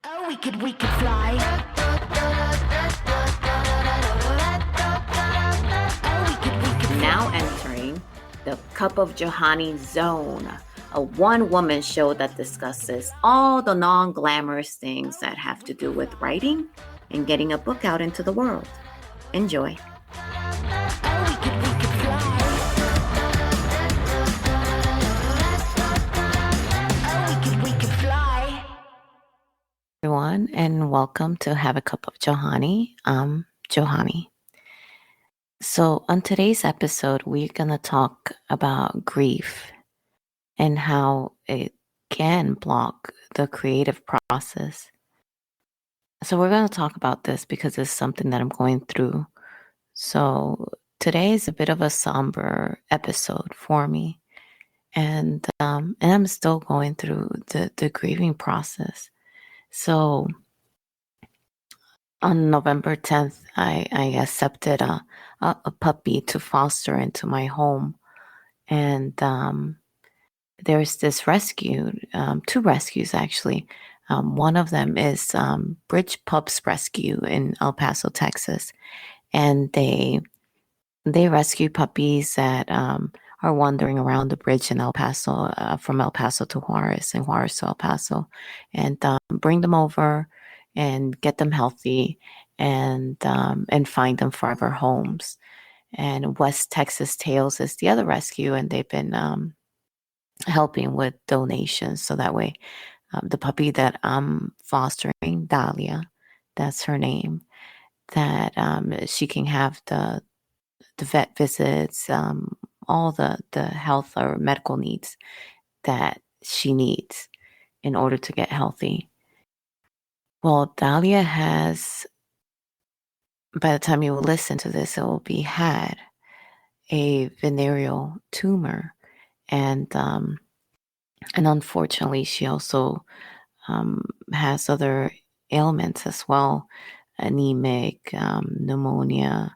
Oh, we could fly. Oh, we could Now fly. entering the Cup of Johanny Zone, a one-woman show that discusses all the non-glamorous things that have to do with writing and getting a book out into the world. Enjoy. Oh, we could fly. Oh, we could fly. Everyone, and welcome to Have a Cup of Johanny. I'm Johanny. So on today's episode, we're going to talk about grief and how it can block the creative process. So we're going to talk about this because it's something that I'm going through. So today is a bit of a somber episode for me. And I'm still going through the grieving process. So on November 10th, I accepted a puppy to foster into my home. And there's this rescue, two rescues actually. One of them is Bridge Pups Rescue in El Paso, Texas. And they rescue puppies that are wandering around the bridge in El Paso, from El Paso to Juarez and Juarez to El Paso, and bring them over and get them healthy and find them forever homes. And West Texas Tales is the other rescue, and they've been helping with donations. So that way, the puppy that I'm fostering, Dahlia, that's her name, that she can have the vet visits, all the health or medical needs that she needs in order to get healthy. Well, Dahlia has, by the time you will listen to this, it will be had a venereal tumor, and unfortunately, she also has other ailments as well, anemic, pneumonia,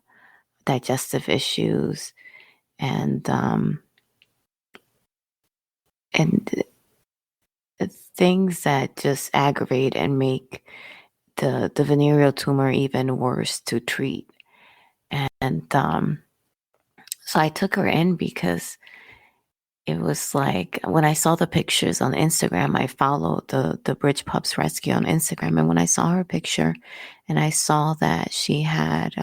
digestive issues, and things that just aggravate and make the venereal tumor even worse to treat. And so I took her in because it was like, when I saw the pictures on Instagram, I followed the Bridge Pups Rescue on Instagram. And when I saw her picture and I saw that she had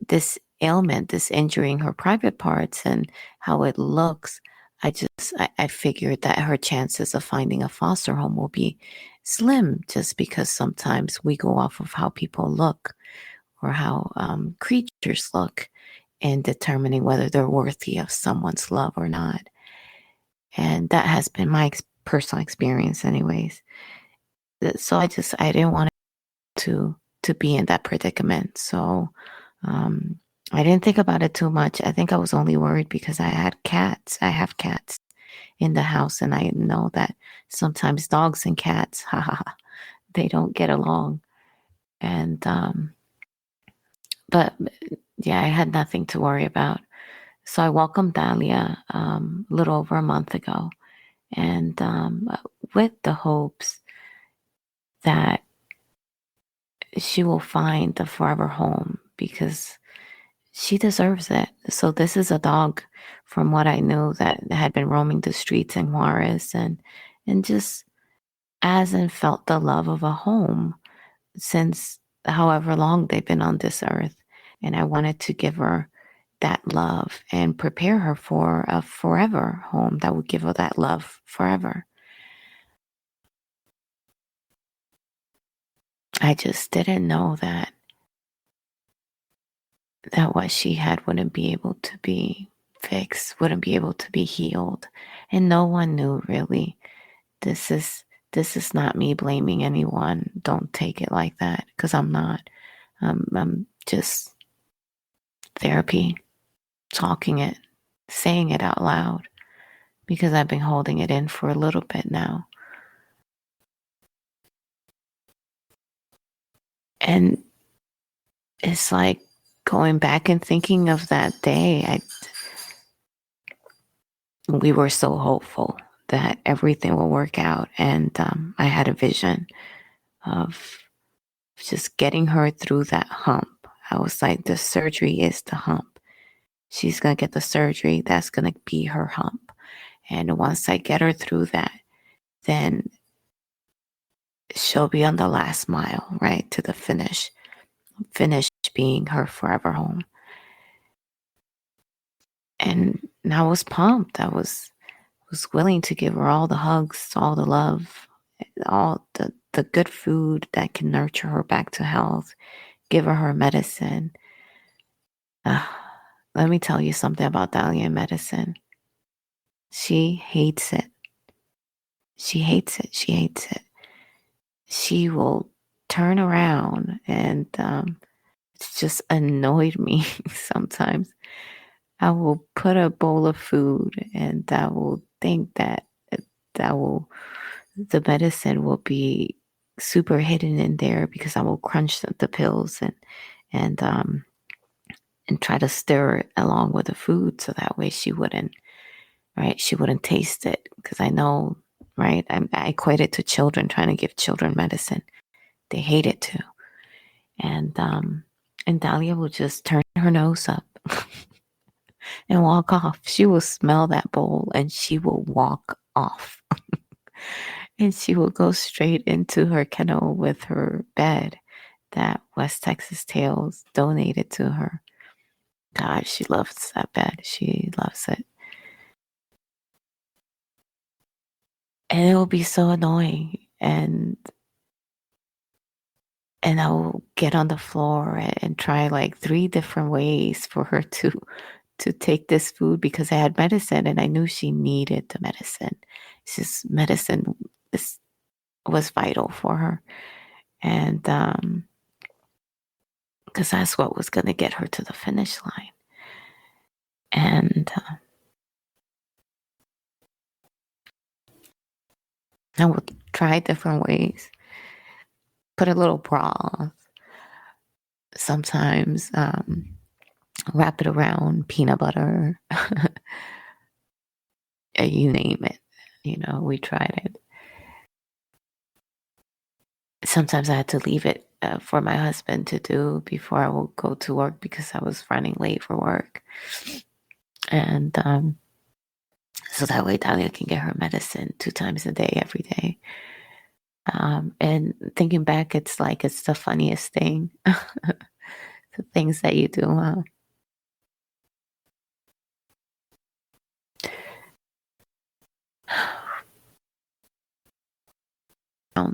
this ailment, this injury in her private parts and how it looks, I figured that her chances of finding a foster home will be slim, just because sometimes we go off of how people look or how creatures look in determining whether they're worthy of someone's love or not. And that has been my personal experience anyways. So I didn't want to be in that predicament. So I didn't think about it too much. I think I was only worried because I had cats. I have cats in the house, and I know that sometimes dogs and cats, they don't get along. And but yeah, I had nothing to worry about. So I welcomed Dahlia a little over a month ago, and with the hopes that she will find a forever home, because she deserves it. So this is a dog, from what I knew, that had been roaming the streets in Juarez and just hasn't felt the love of a home since however long they've been on this earth. And I wanted to give her that love and prepare her for a forever home that would give her that love forever. I just didn't know that what she had wouldn't be able to be fixed, wouldn't be able to be healed. And no one knew, really. This is not me blaming anyone. Don't take it like that, because I'm not. I'm just therapy, talking it, saying it out loud, because I've been holding it in for a little bit now. And it's like going back and thinking of that day. We were so hopeful that everything will work out. And I had a vision of just getting her through that hump. I was like, the surgery is the hump. She's going to get the surgery. That's going to be her hump. And once I get her through that, then she'll be on the last mile, right, to the finish. Finish being her forever home. And I was pumped. I was willing to give her all the hugs, all the love, all the good food that can nurture her back to health, give her medicine. Let me tell you something about Dahlia medicine. She hates it. She hates it. She hates it. She will turn around and it's just annoyed me sometimes. I will put a bowl of food and I will think that the medicine will be super hidden in there because I will crunch the pills and try to stir it along with the food so that way she wouldn't taste it, because I know, right? I equate it to children, trying to give children medicine. They hate it too. And Dahlia will just turn her nose up and walk off. She will smell that bowl and she will walk off. And she will go straight into her kennel with her bed that West Texas Tales donated to her. God, she loves that bed. She loves it. And it will be so annoying. And I will get on the floor and try like 3 different ways for her to take this food, because I had medicine and I knew she needed the medicine. It's just medicine was vital for her. And because that's what was going to get her to the finish line. And I would try different ways. Put a little broth. Sometimes wrap it around peanut butter. You name it. We tried it. Sometimes I had to leave it for my husband to do before I would go to work because I was running late for work. And so that way Dahlia can get her medicine 2 times a day, every day. And thinking back, it's like it's the funniest thing. The things that you do.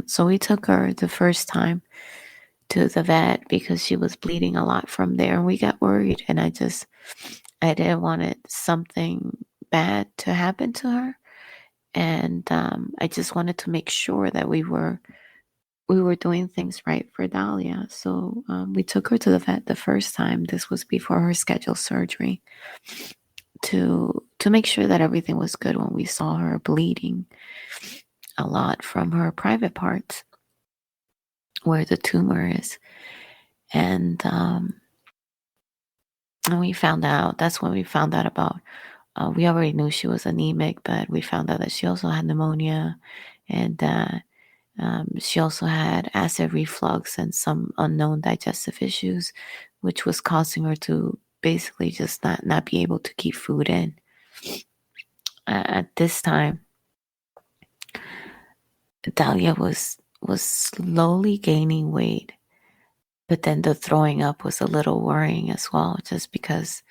So we took her the first time to the vet because she was bleeding a lot from there, and we got worried, and I didn't want something bad to happen to her, and I just wanted to make sure that we were doing things right for Dahlia. So we took her to the vet the first time. This was before her scheduled surgery, to make sure that everything was good when we saw her bleeding a lot from her private parts where the tumor is. And we found out, that's when we found out about, we already knew she was anemic, but we found out that she also had pneumonia, and she also had acid reflux and some unknown digestive issues, which was causing her to basically just not be able to keep food in. At this time, Dahlia was slowly gaining weight, but then the throwing up was a little worrying as well, just because,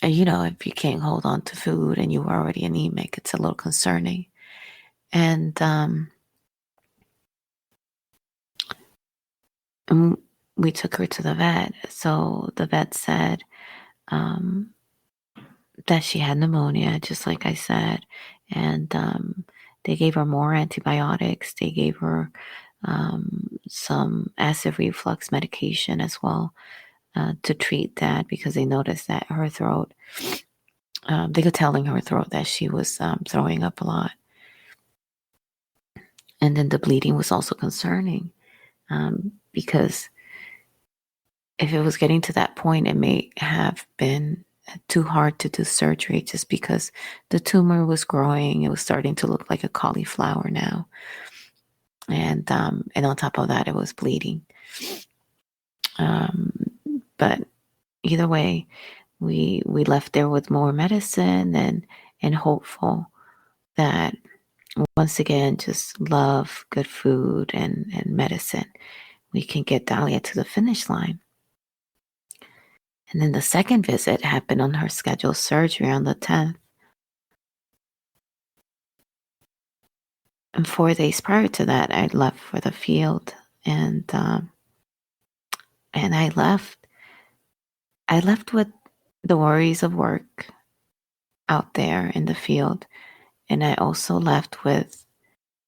if you can't hold on to food and you were already anemic, it's a little concerning. And we took her to the vet. So the vet said that she had pneumonia, just like I said, and they gave her more antibiotics. They gave her some acid reflux medication as well to treat that, because they noticed that her throat, they could tell in her throat that she was throwing up a lot. And then the bleeding was also concerning, because if it was getting to that point, it may have been too hard to do surgery just because the tumor was growing. It was starting to look like a cauliflower now. And on top of that, it was bleeding. But either way, we left there with more medicine and hopeful that once again, just love, good food and medicine, we can get Dahlia to the finish line. And then the second visit happened on her scheduled surgery on the 10th. And 4 days prior to that, I left for the field, and I left. I left with the worries of work out there in the field, and I also left with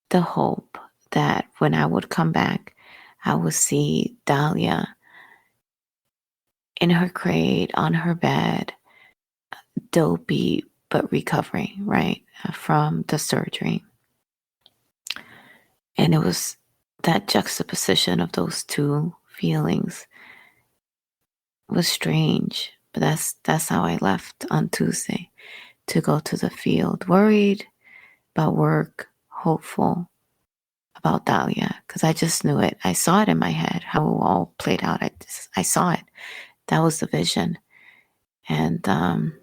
the hope that when I would come back, I would see Dahlia in her crate on her bed, dopey but recovering, right, from the surgery. And it was that juxtaposition of those two feelings was strange, but that's how I left on Tuesday to go to the field, worried about work, hopeful about Dahlia, because I just knew it. I saw it in my head how it all played out. I saw it. That was the vision. And on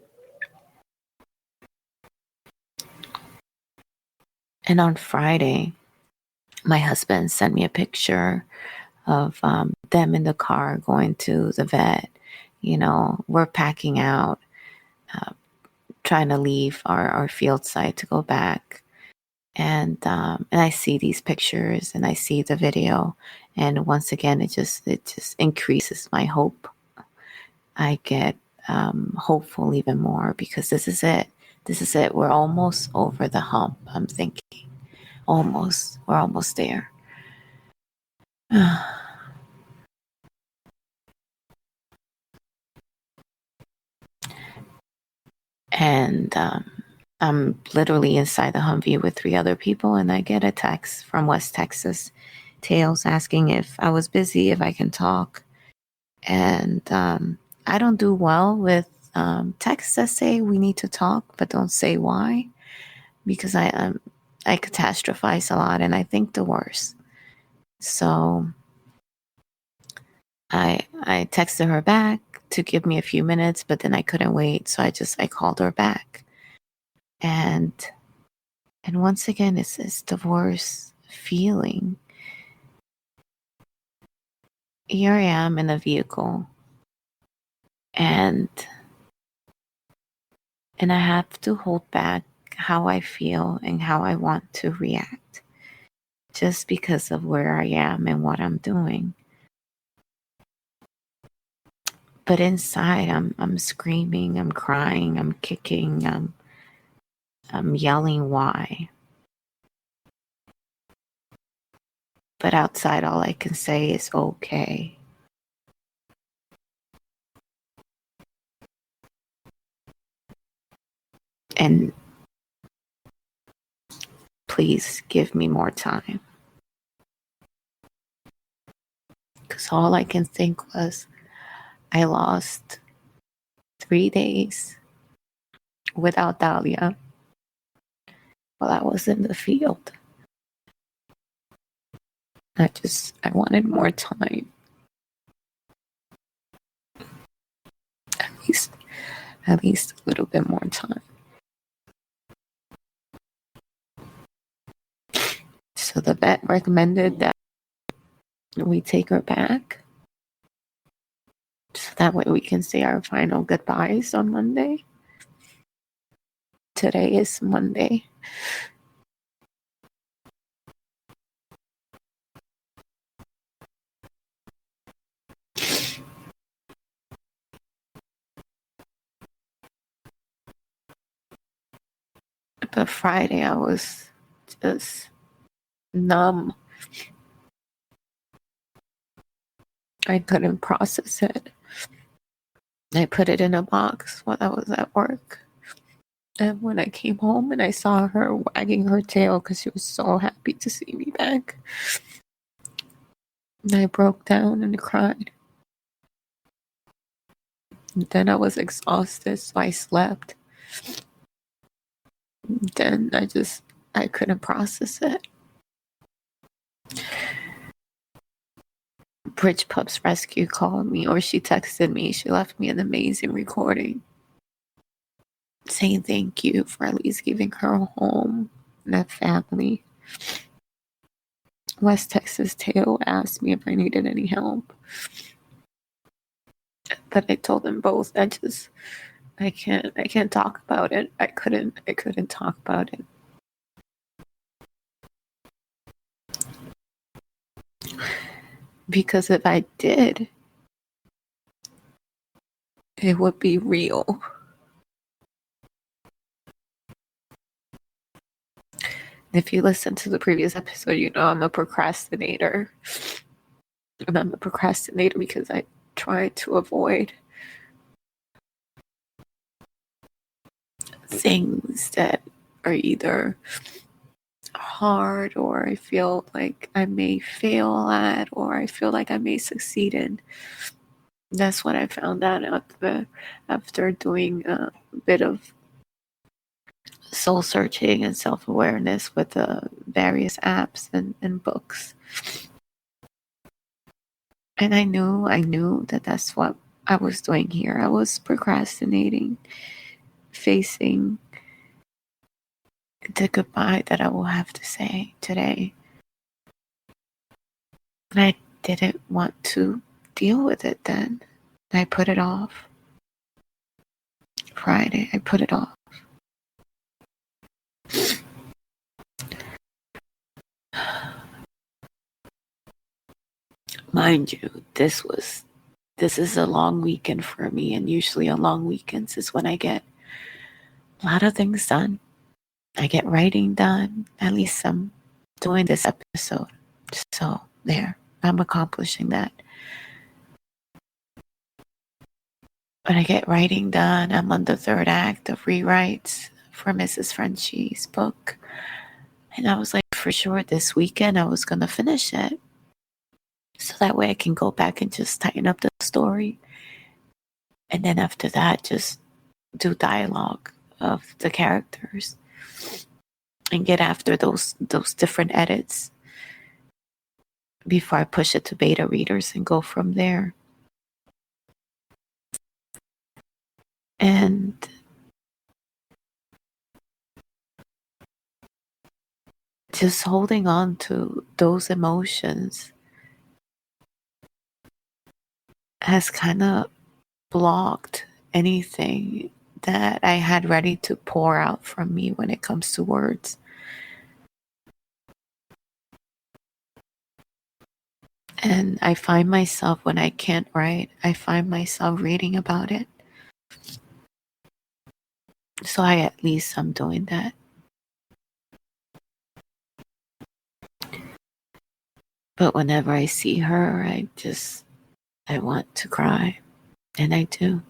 Friday, my husband sent me a picture of them in the car going to the vet. You know, we're packing out, trying to leave our field site to go back. And I see these pictures and I see the video. And once again, it just increases my hope. I get hopeful even more because this is it. This is it. We're almost over the hump, I'm thinking. Almost. We're almost there. And I'm literally inside the Humvee with 3 other people, and I get a text from West Texas Tales asking if I was busy, if I can talk. And I don't do well with texts that say we need to talk, but don't say why, because I catastrophize a lot and I think the worst. So I texted her back to give me a few minutes, but then I couldn't wait, so I called her back. And once again, it's the worst feeling. Here I am in a vehicle, and I have to hold back how I feel and how I want to react, just because of where I am and what I'm doing. But inside, I'm screaming, I'm crying, I'm kicking, I'm yelling why. But outside, all I can say is okay. And please give me more time. Because all I can think was I lost 3 days without Dahlia while I was in the field. I wanted more time. At least a little bit more time. So the vet recommended that we take her back, so that way we can say our final goodbyes on Monday. Today is Monday. But Friday I was just numb. I couldn't process it. I put it in a box while I was at work. And when I came home and I saw her wagging her tail because she was so happy to see me back, and I broke down and cried. Then I was exhausted, so I slept. Then I couldn't process it. Bridge Pups Rescue called me, or she texted me. She left me an amazing recording saying thank you for at least giving her a home and a family. West Texas Tail asked me if I needed any help, but I told them both I can't talk about it. I couldn't talk about it. Because if I did, it would be real. If you listen to the previous episode, you know I'm a procrastinator. And I'm a procrastinator because I try to avoid things that are either hard or I feel like I may fail at or I feel like I may succeed in. That's what I found out after doing a bit of soul searching and self-awareness with the various apps and books. And I knew that that's what I was doing here. I was procrastinating, facing the goodbye that I will have to say today. And I didn't want to deal with it then. I put it off. Friday, I put it off. Mind you, this is a long weekend for me, and usually on long weekends is when I get a lot of things done. I get writing done. At least I'm doing this episode. So there, I'm accomplishing that. But I get writing done. I'm on the third act of rewrites for Mrs. Frenchie's book. And I was like, for sure, this weekend I was going to finish it. So that way I can go back and just tighten up the story. And then after that, just do dialogue of the characters and get after those different edits before I push it to beta readers and go from there. And just holding on to those emotions has kind of blocked anything that I had ready to pour out from me when it comes to words. And I find myself, when I can't write, I find myself reading about it. So at least I'm doing that. But whenever I see her, I want to cry. And I do.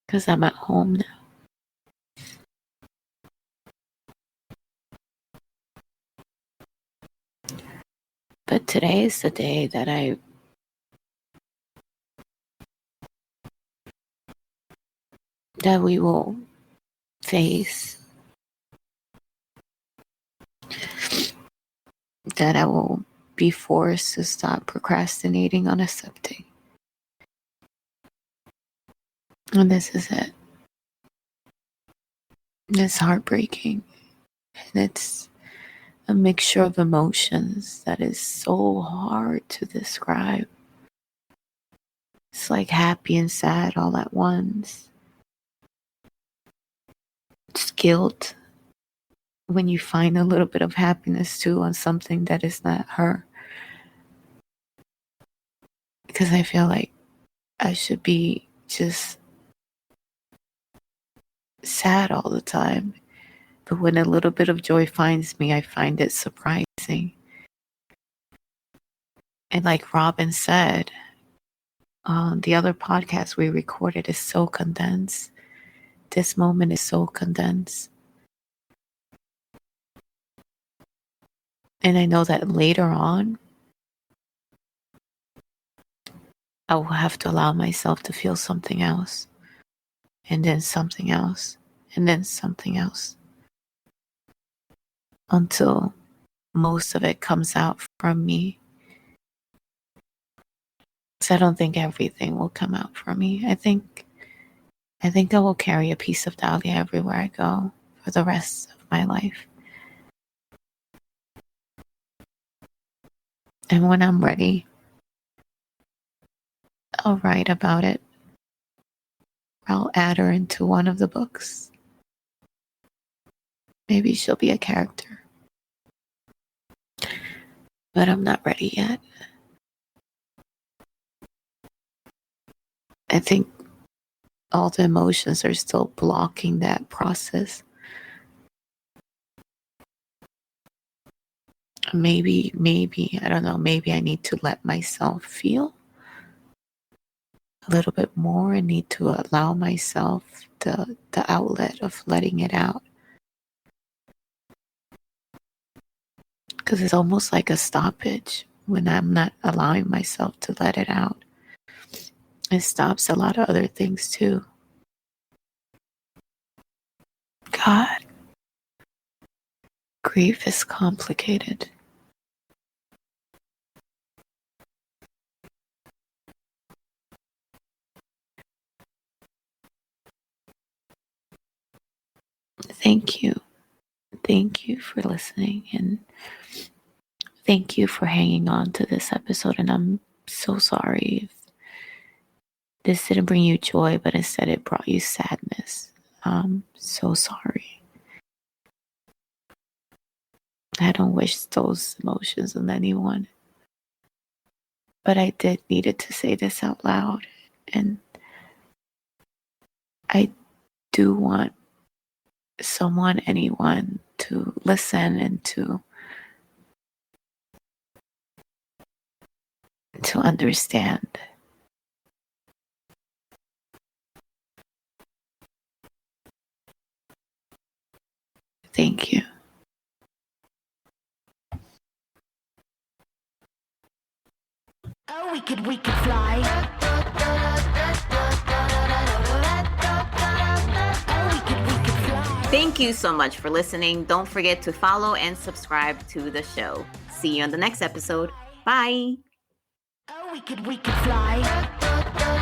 Because I'm at home now. But today is the day that we will face, that I will be forced to stop procrastinating on accepting. And this is it. It's heartbreaking. And it's a mixture of emotions that is so hard to describe. It's like happy and sad all at once. It's guilt when you find a little bit of happiness too on something that is not her. Because I feel like I should be just sad all the time. But when a little bit of joy finds me, I find it surprising. And like Robin said, the other podcast we recorded is so condensed. This moment is so condensed. And I know that later on, I will have to allow myself to feel something else, and then something else, and then something else, until most of it comes out from me. So I don't think everything will come out from me. I think I will carry a piece of Dahlia everywhere I go for the rest of my life. And when I'm ready, I'll write about it. I'll add her into one of the books. Maybe she'll be a character. But I'm not ready yet. I think all the emotions are still blocking that process. Maybe, I don't know, maybe I need to let myself feel a little bit more. I need to allow myself the outlet of letting it out. Because it's almost like a stoppage when I'm not allowing myself to let it out. It stops a lot of other things too. God, grief is complicated. Thank you. Thank you for listening, and thank you for hanging on to this episode. And I'm so sorry if this didn't bring you joy, but instead it brought you sadness. I'm so sorry. I don't wish those emotions on anyone. But I did needed to say this out loud. And I do want someone, anyone, to listen and to understand. Thank you. Oh, we could fly. Oh, we could fly. Thank you so much for listening. Don't forget to follow and subscribe to the show. See you on the next episode. Bye. Oh, we could fly.